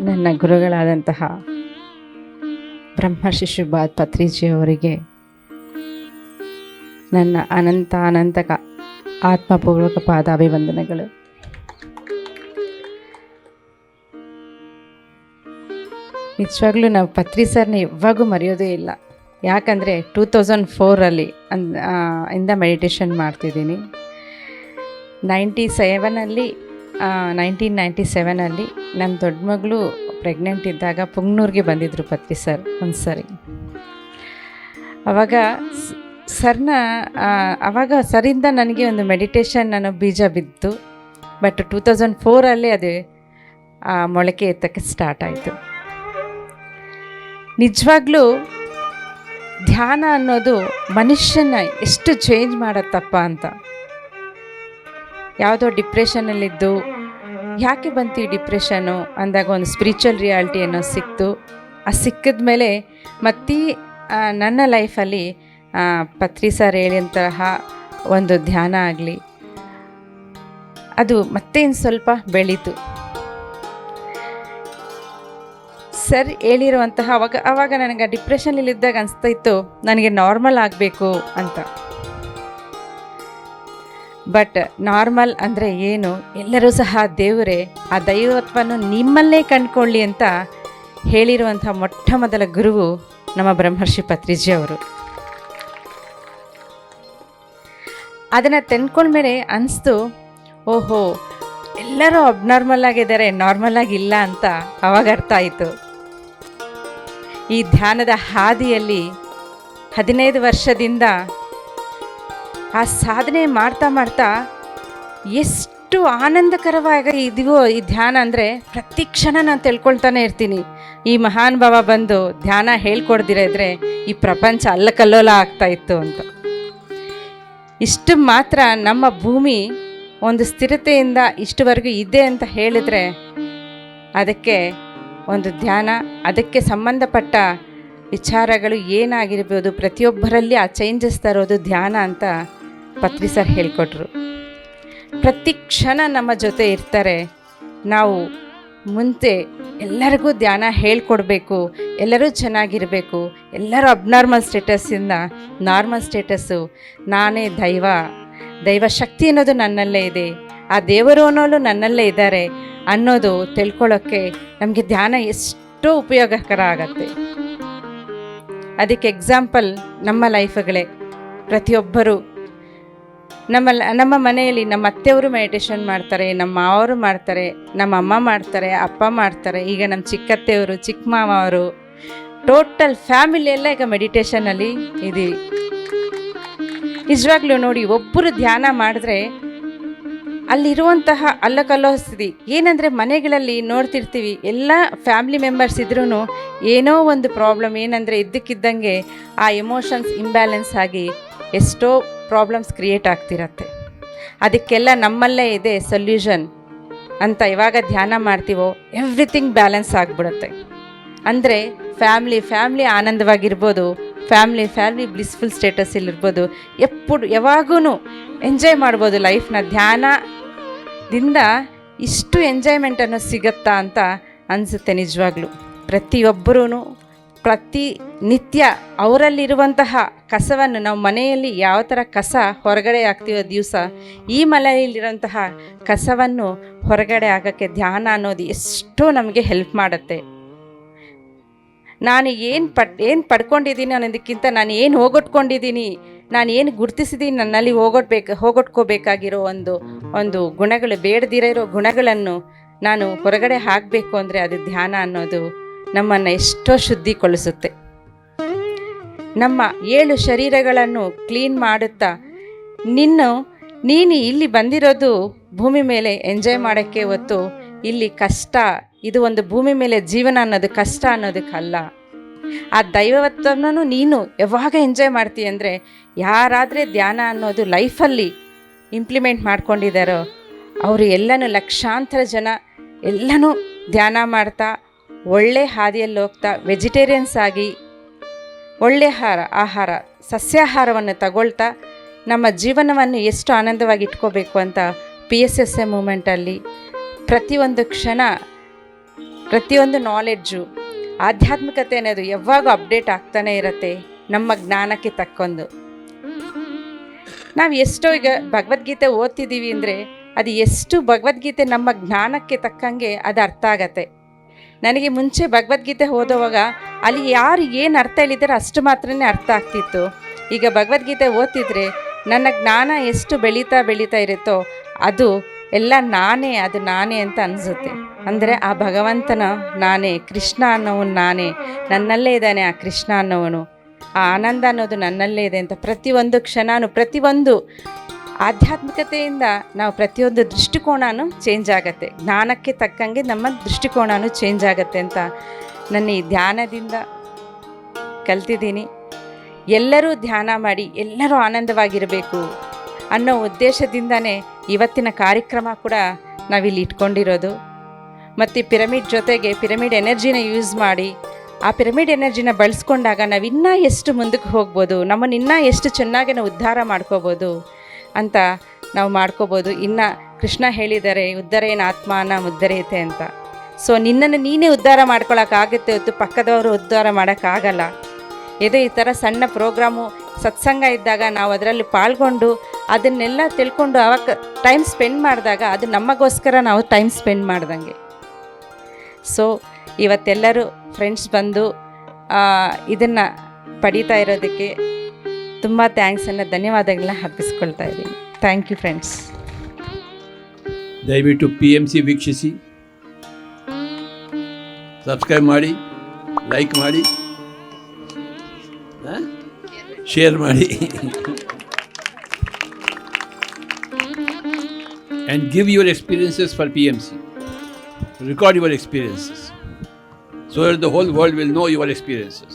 ನನ್ನ ಗುರುಗಳಾದಂತಹ ಬ್ರಹ್ಮರ್ಷಿ ಶ್ರೀಪಾದ ಪತ್ರಿಜಿಯವರಿಗೆ ನನ್ನ ಅನಂತ ಆತ್ಮಪೂರ್ವಕ ಪಾದಾಭಿವಂದನೆಗಳು. ನಿಜವಾಗ್ಲೂ ನಾವು ಪತ್ರಿ ಸರ್ನ ಯಾವಾಗೂ ಮರೆಯೋದೇ ಇಲ್ಲ. ಯಾಕಂದರೆ 2004 ಇಂದ ಮೆಡಿಟೇಷನ್ ಮಾಡ್ತಿದ್ದೀನಿ. 1997 ನನ್ನ ದೊಡ್ಡ ಮಗಳು ಪ್ರೆಗ್ನೆಂಟ್ ಇದ್ದಾಗ ಪುಂಗ್ನೂರಿಗೆ ಬಂದಿದ್ದರು ಪತ್ರಿ ಸರ್ ಒಂದು ಸರಿ. ಆವಾಗ ಸರಿಂದ ನನಗೆ ಒಂದು ಮೆಡಿಟೇಷನ್ ಅನ್ನೋ ಬೀಜ ಬಿತ್ತು. ಬಟ್ 2004 ಅದು ಮೊಳಕೆ ಎತ್ತಕ್ಕೆ ಸ್ಟಾರ್ಟ್ ಆಯಿತು. ನಿಜವಾಗ್ಲೂ ಧ್ಯಾನ ಅನ್ನೋದು ಮನುಷ್ಯನ ಎಷ್ಟು ಚೇಂಜ್ ಮಾಡತ್ತಪ್ಪ ಅಂತ. ಯಾವುದೋ ಡಿಪ್ರೆಷನಲ್ಲಿದ್ದು ಯಾಕೆ ಬಂತು ಈ ಡಿಪ್ರೆಷನ್ನು ಅಂದಾಗ ಒಂದು ಸ್ಪಿರಿಚುವಲ್ ರಿಯಾಲಿಟಿ ಅನ್ನೋ ಸಿಕ್ತು. ಸಿಕ್ಕಿದ ಮೇಲೆ ಮತ್ತೆ ನನ್ನ ಲೈಫಲ್ಲಿ ಪತ್ರಿ ಸರ್ ಹೇಳಿದಂತಹ ಒಂದು ಧ್ಯಾನ ಆಗಲಿ ಅದು ಮತ್ತೆ ಇನ್ನು ಸ್ವಲ್ಪ ಬೆಳೀತು. ಸರ್ ಹೇಳಿರುವಂತಹ ಅವಾಗ ನನಗೆ ಡಿಪ್ರೆಷನಲ್ಲಿದ್ದಾಗ ಅನಿಸ್ತಾ ಇತ್ತು ನನಗೆ ನಾರ್ಮಲ್ ಆಗಬೇಕು ಅಂತ. ಬಟ್ ನಾರ್ಮಲ್ ಅಂದರೆ ಏನು? ಎಲ್ಲರೂ ಸಹ ದೇವರೇ, ಆ ದೈವತ್ವವನ್ನು ನಿಮ್ಮಲ್ಲೇ ಕಂಡುಕೊಳ್ಳಿ ಅಂತ ಹೇಳಿರುವಂಥ ಮೊಟ್ಟ ಮೊದಲ ಗುರುವು ನಮ್ಮ ಬ್ರಹ್ಮರ್ಷಿ ಪತ್ರಿಜಿ ಅವರು. ಅದನ್ನು ತೆನ್ಕೊಂಡ್ಮೇಲೆ ಅನಿಸ್ತು, ಓಹೋ ಎಲ್ಲರೂ ಅಬ್ನಾರ್ಮಲ್ ಆಗಿದ್ದಾರೆ, ನಾರ್ಮಲ್ ಆಗಿಲ್ಲ ಅಂತ ಅವಾಗ ಅರ್ಥ ಆಯಿತು. ಈ ಧ್ಯಾನದ ಹಾದಿಯಲ್ಲಿ 15 ವರ್ಷದಿಂದ ಆ ಸಾಧನೆ ಮಾಡ್ತಾ ಎಷ್ಟು ಆನಂದಕರವಾಗಿ ಇದೆಯೋ ಈ ಧ್ಯಾನ ಅಂದರೆ ಪ್ರತಿ ಕ್ಷಣ ನಾನು ತಿಳ್ಕೊಳ್ತಾನೆ ಇರ್ತೀನಿ. ಈ ಮಹಾನ್ ಭಾವ ಬಂದು ಧ್ಯಾನ ಹೇಳ್ಕೊಡ್ದಿರ ಇದ್ರೆ ಈ ಪ್ರಪಂಚ ಅಲ್ಲಕಲ್ಲೋಲ ಆಗ್ತಾಯಿತ್ತು ಅಂತ. ಇಷ್ಟು ಮಾತ್ರ ನಮ್ಮ ಭೂಮಿ ಒಂದು ಸ್ಥಿರತೆಯಿಂದ ಇಷ್ಟುವರೆಗೂ ಇದೆ ಅಂತ ಹೇಳಿದರೆ ಅದಕ್ಕೆ ಒಂದು ಧ್ಯಾನ, ಅದಕ್ಕೆ ಸಂಬಂಧಪಟ್ಟ ವಿಚಾರಗಳು ಏನಾಗಿರ್ಬೋದು, ಪ್ರತಿಯೊಬ್ಬರಲ್ಲಿ ಆ ಚೇಂಜಸ್ ತರೋದು ಧ್ಯಾನ ಅಂತ ಪತ್ರಿ ಸರ್ ಹೇಳಿಕೊಟ್ರು. ಪ್ರತಿ ಕ್ಷಣ ನಮ್ಮ ಜೊತೆ ಇರ್ತಾರೆ. ನಾವು ಮುಂದೆ ಎಲ್ಲರಿಗೂ ಧ್ಯಾನ ಹೇಳ್ಕೊಡ್ಬೇಕು, ಎಲ್ಲರೂ ಚೆನ್ನಾಗಿರಬೇಕು, ಎಲ್ಲರೂ ಅಬ್ನಾರ್ಮಲ್ ಸ್ಟೇಟಸ್ಸಿಂದ ನಾರ್ಮಲ್ ಸ್ಟೇಟಸ್ಸು, ನಾನೇ ದೈವ ಶಕ್ತಿ ಅನ್ನೋದು ನನ್ನಲ್ಲೇ ಇದೆ, ಆ ದೇವರು ಅನ್ನೋದು ನನ್ನಲ್ಲೇ ಇದ್ದಾರೆ ಅನ್ನೋದು ತಿಳ್ಕೊಳ್ಳೋಕ್ಕೆ ನಮಗೆ ಧ್ಯಾನ ಎಷ್ಟೋ ಉಪಯೋಗಕರ ಆಗತ್ತೆ. ಅದಕ್ಕೆ ಎಕ್ಸಾಂಪಲ್ ನಮ್ಮ ಲೈಫುಗಳೇ. ಪ್ರತಿಯೊಬ್ಬರು ನಮ್ಮ ಮನೆಯಲ್ಲಿ ನಮ್ಮ ಅತ್ತೆಯವರು ಮೆಡಿಟೇಷನ್ ಮಾಡ್ತಾರೆ, ನಮ್ಮ ಮಾವರು ಮಾಡ್ತಾರೆ, ನಮ್ಮ ಅಮ್ಮ ಮಾಡ್ತಾರೆ, ಅಪ್ಪ ಮಾಡ್ತಾರೆ, ಈಗ ನಮ್ಮ ಚಿಕ್ಕತ್ತೆಯವರು, ಚಿಕ್ಕ ಮಾವ ಅವರು, ಟೋಟಲ್ ಫ್ಯಾಮಿಲಿ ಎಲ್ಲ ಈಗ ಮೆಡಿಟೇಷನಲ್ಲಿ ಇದ್ದೀವಿ. ನಿಜವಾಗ್ಲೂ ನೋಡಿ, ಒಬ್ಬರು ಧ್ಯಾನ ಮಾಡಿದ್ರೆ ಅಲ್ಲಿರುವಂತಹ ಅಲ್ಲಕಲ್ಲೋ ಸ್ಥಿತಿ ಏನಂದರೆ, ಮನೆಗಳಲ್ಲಿ ನೋಡ್ತಿರ್ತೀವಿ ಎಲ್ಲ ಫ್ಯಾಮಿಲಿ ಮೆಂಬರ್ಸ್ ಇದ್ರೂ ಏನೋ ಒಂದು ಪ್ರಾಬ್ಲಮ್ ಏನಂದರೆ ಇದ್ದಕ್ಕಿದ್ದಂಗೆ ಆ ಎಮೋಷನ್ಸ್ ಇಂಬ್ಯಾಲೆನ್ಸ್ ಆಗಿ ಎಷ್ಟೋ ಪ್ರಾಬ್ಲಮ್ಸ್ ಕ್ರಿಯೇಟ್ ಆಗ್ತಿರತ್ತೆ. ಅದಕ್ಕೆಲ್ಲ ನಮ್ಮಲ್ಲೇ ಇದೆ ಸೊಲ್ಯೂಷನ್ ಅಂತ ಯಾವಾಗ ಧ್ಯಾನ ಮಾಡ್ತೀವೋ ಎವ್ರಿಥಿಂಗ್ ಬ್ಯಾಲೆನ್ಸ್ ಆಗಿಬಿಡುತ್ತೆ. ಅಂದರೆ ಫ್ಯಾಮ್ಲಿ ಆನಂದವಾಗಿರ್ಬೋದು, ಫ್ಯಾಮ್ಲಿ ಬ್ಲಿಸ್ಫುಲ್ ಸ್ಟೇಟಸ್ಸಲ್ಲಿರ್ಬೋದು, ಯಾವಾಗೂ ಎಂಜಾಯ್ ಮಾಡ್ಬೋದು ಲೈಫ್ನ. ಧ್ಯಾನದಿಂದ ಇಷ್ಟು ಎಂಜಾಯ್ಮೆಂಟ್ ಅನ್ನೋ ಸಿಗತ್ತಾ ಅಂತ ಅನಿಸುತ್ತೆ. ನಿಜವಾಗ್ಲೂ ಪ್ರತಿಯೊಬ್ಬರೂ ಪ್ರತಿನಿತ್ಯ ಅವರಲ್ಲಿರುವಂತಹ ಕಸವನ್ನು, ನಾವು ಮನೆಯಲ್ಲಿ ಯಾವ ಥರ ಕಸ ಹೊರಗಡೆ ಹಾಕ್ತೀವೋ ದಿವಸ, ಈ ಮನೆಯಲ್ಲಿರುವಂತಹ ಕಸವನ್ನು ಹೊರಗಡೆ ಆಗೋಕ್ಕೆ ಧ್ಯಾನ ಅನ್ನೋದು ಎಷ್ಟೋ ನಮಗೆ ಹೆಲ್ಪ್ ಮಾಡುತ್ತೆ. ನಾನು ಏನು ಪಡ್ಕೊಂಡಿದ್ದೀನಿ ಅನ್ನೋದಕ್ಕಿಂತ ನಾನು ಏನು ಹೋಗೊಟ್ಕೊಂಡಿದ್ದೀನಿ, ನಾನು ಏನು ಗುರುತಿಸಿದ್ದೀನಿ ನನ್ನಲ್ಲಿ ಹೋಗೊಟ್ಕೋಬೇಕಾಗಿರೋ ಒಂದು ಗುಣಗಳು, ಬೇಡದಿರೋ ಇರೋ ಗುಣಗಳನ್ನು ನಾನು ಹೊರಗಡೆ ಹಾಕಬೇಕು ಅಂದರೆ ಅದು ಧ್ಯಾನ ಅನ್ನೋದು ನಮ್ಮನ್ನು ಎಷ್ಟೋ ಶುದ್ಧಿಗೊಳಿಸುತ್ತೆ. ನಮ್ಮ 7 ಶರೀರಗಳನ್ನು ಕ್ಲೀನ್ ಮಾಡುತ್ತಾ, ನೀನು ಇಲ್ಲಿ ಬಂದಿರೋದು ಭೂಮಿ ಮೇಲೆ ಎಂಜಾಯ್ ಮಾಡೋಕ್ಕೆ ಹೊತ್ತು ಇಲ್ಲಿ ಕಷ್ಟ, ಇದು ಒಂದು ಭೂಮಿ ಮೇಲೆ ಜೀವನ ಅನ್ನೋದು ಕಷ್ಟ ಅನ್ನೋದಕ್ಕಲ್ಲ. ಆ ದೈವತ್ವವನ್ನು ನೀನು ಯಾವಾಗ ಎಂಜಾಯ್ ಮಾಡ್ತೀಯ ಅಂದರೆ, ಯಾರಾದರೆ ಧ್ಯಾನ ಅನ್ನೋದು ಲೈಫಲ್ಲಿ ಇಂಪ್ಲಿಮೆಂಟ್ ಮಾಡ್ಕೊಂಡಿದ್ದಾರೋ ಅವರು ಎಲ್ಲನೂ ಲಕ್ಷಾಂತರ ಜನ ಎಲ್ಲನೂ ಧ್ಯಾನ ಮಾಡ್ತಾ ಒಳ್ಳೆ ಹಾದಿಯಲ್ಲಿ ಹೋಗ್ತಾ ವೆಜಿಟೇರಿಯನ್ಸ್ ಆಗಿ ಒಳ್ಳೆ ಆಹಾರ ಸಸ್ಯಾಹಾರವನ್ನು ತಗೊಳ್ತಾ ನಮ್ಮ ಜೀವನವನ್ನು ಎಷ್ಟು ಆನಂದವಾಗಿ ಇಟ್ಕೋಬೇಕು ಅಂತ PSSM ಮೂಮೆಂಟಲ್ಲಿ ಪ್ರತಿಯೊಂದು ಕ್ಷಣ ಪ್ರತಿಯೊಂದು ನಾಲೆಡ್ಜು, ಆಧ್ಯಾತ್ಮಿಕತೆ ಅನ್ನೋದು ಯಾವಾಗೂ ಅಪ್ಡೇಟ್ ಆಗ್ತಾನೆ ಇರುತ್ತೆ ನಮ್ಮ ಜ್ಞಾನಕ್ಕೆ ತಕ್ಕೊಂದು. ನಾವು ಎಷ್ಟೋ ಈಗ ಭಗವದ್ಗೀತೆ ಓದ್ತಿದ್ದೀವಿ ಅಂದರೆ ಅದು ಎಷ್ಟು ಭಗವದ್ಗೀತೆ ನಮ್ಮ ಜ್ಞಾನಕ್ಕೆ ತಕ್ಕಂಗೆ ಅದು ಅರ್ಥ ಆಗತ್ತೆ. ನನಗೆ ಮುಂಚೆ ಭಗವದ್ಗೀತೆ ಓದೋವಾಗ ಅಲ್ಲಿ ಯಾರು ಏನು ಅರ್ಥ ಹೇಳಿದಾರೆ ಅಷ್ಟು ಮಾತ್ರನೇ ಅರ್ಥ ಆಗ್ತಿತ್ತು. ಈಗ ಭಗವದ್ಗೀತೆ ಓದ್ತಿದ್ರೆ ನನ್ನ ಜ್ಞಾನ ಎಷ್ಟು ಬೆಳೀತಾ ಇರುತ್ತೋ ಅದು ಎಲ್ಲ ನಾನೇ, ಅದು ನಾನೇ ಅಂತ ಅನಿಸುತ್ತೆ. ಅಂದರೆ ಆ ಭಗವಂತನ ನಾನೇ, ಕೃಷ್ಣ ಅನ್ನೋವನು ನಾನೇ, ನನ್ನಲ್ಲೇ ಇದ್ದಾನೆ ಆ ಕೃಷ್ಣ ಅನ್ನೋವನು, ಆ ಆನಂದ ಅನ್ನೋದು ನನ್ನಲ್ಲೇ ಇದೆ ಅಂತ ಪ್ರತಿಯೊಂದು ಕ್ಷಣನೂ, ಪ್ರತಿಯೊಂದು ಆಧ್ಯಾತ್ಮಿಕತೆಯಿಂದ ನಾವು ಪ್ರತಿಯೊಂದು ದೃಷ್ಟಿಕೋನನೂ ಚೇಂಜ್ ಆಗುತ್ತೆ. ಜ್ಞಾನಕ್ಕೆ ತಕ್ಕಂಗೆ ನಮ್ಮ ದೃಷ್ಟಿಕೋನನೂ ಚೇಂಜ್ ಆಗುತ್ತೆ ಅಂತ ನನ್ನ ಈ ಧ್ಯಾನದಿಂದ ಕಲ್ತಿದ್ದೀನಿ. ಎಲ್ಲರೂ ಧ್ಯಾನ ಮಾಡಿ ಎಲ್ಲರೂ ಆನಂದವಾಗಿರಬೇಕು ಅನ್ನೋ ಉದ್ದೇಶದಿಂದನೇ ಇವತ್ತಿನ ಕಾರ್ಯಕ್ರಮ ಕೂಡ ನಾವಿಲ್ಲಿ ಇಟ್ಕೊಂಡಿರೋದು. ಮತ್ತು ಪಿರಮಿಡ್ ಜೊತೆಗೆ ಪಿರಮಿಡ್ ಎನರ್ಜಿನ ಯೂಸ್ ಮಾಡಿ ಆ ಪಿರಮಿಡ್ ಎನರ್ಜಿನ ಬಳಸ್ಕೊಂಡಾಗ ನಾವು ಇನ್ನೂ ಎಷ್ಟು ಮುಂದಕ್ಕೆ ಹೋಗ್ಬೋದು, ನಮ್ಮನ್ನು ಇನ್ನೂ ಎಷ್ಟು ಚೆನ್ನಾಗಿ ನಾವು ಉದ್ಧಾರ ಮಾಡ್ಕೋಬೋದು ಅಂತ ನಾವು ಮಾಡ್ಕೋಬೋದು. ಇನ್ನು ಕೃಷ್ಣ ಹೇಳಿದ್ದಾರೆ, ಉದ್ಧರೇನ ಆತ್ಮಾನ ಮುದ್ಧರೇತೆ ಅಂತ. ಸೊ ನಿನ್ನನ್ನು ನೀನೇ ಉದ್ಧಾರ ಮಾಡ್ಕೊಳಕ್ಕಾಗುತ್ತೆ ಹೊತ್ತು ಪಕ್ಕದವರು ಉದ್ಧಾರ ಮಾಡೋಕ್ಕಾಗಲ್ಲ. ಇದು ಈ ಥರ ಸಣ್ಣ ಪ್ರೋಗ್ರಾಮು ಸತ್ಸಂಗ ಇದ್ದಾಗ ನಾವು ಅದರಲ್ಲಿ ಪಾಲ್ಗೊಂಡು ಅದನ್ನೆಲ್ಲ ತಿಳ್ಕೊಂಡು ಆವಾಗ ಟೈಮ್ ಸ್ಪೆಂಡ್ ಮಾಡಿದಾಗ ಅದು ನಮಗೋಸ್ಕರ ನಾವು ಟೈಮ್ ಸ್ಪೆಂಡ್ ಮಾಡ್ದಂಗೆ. ಸೊ ಇವತ್ತೆಲ್ಲರೂ ಫ್ರೆಂಡ್ಸ್ ಬಂದು ಇದನ್ನು ಪಡೀತಾ ಇರೋದಕ್ಕೆ ತುಂಬ ಥ್ಯಾಂಕ್ಸನ್ನು, ಧನ್ಯವಾದಗಳನ್ನ ಅರ್ಪಿಸ್ಕೊಳ್ತಾ ಇದ್ದೀನಿ. Thank you friends. ದಯವಿಟ್ಟು PMC ವೀಕ್ಷಿಸಿ, ಸಬ್ಸ್ಕ್ರೈಬ್ ಮಾಡಿ, ಲೈಕ್ ಮಾಡಿ, ಶೇರ್ ಮಾಡಿ and give your experiences for PMC. Record your experiences so that the whole world will know your experiences.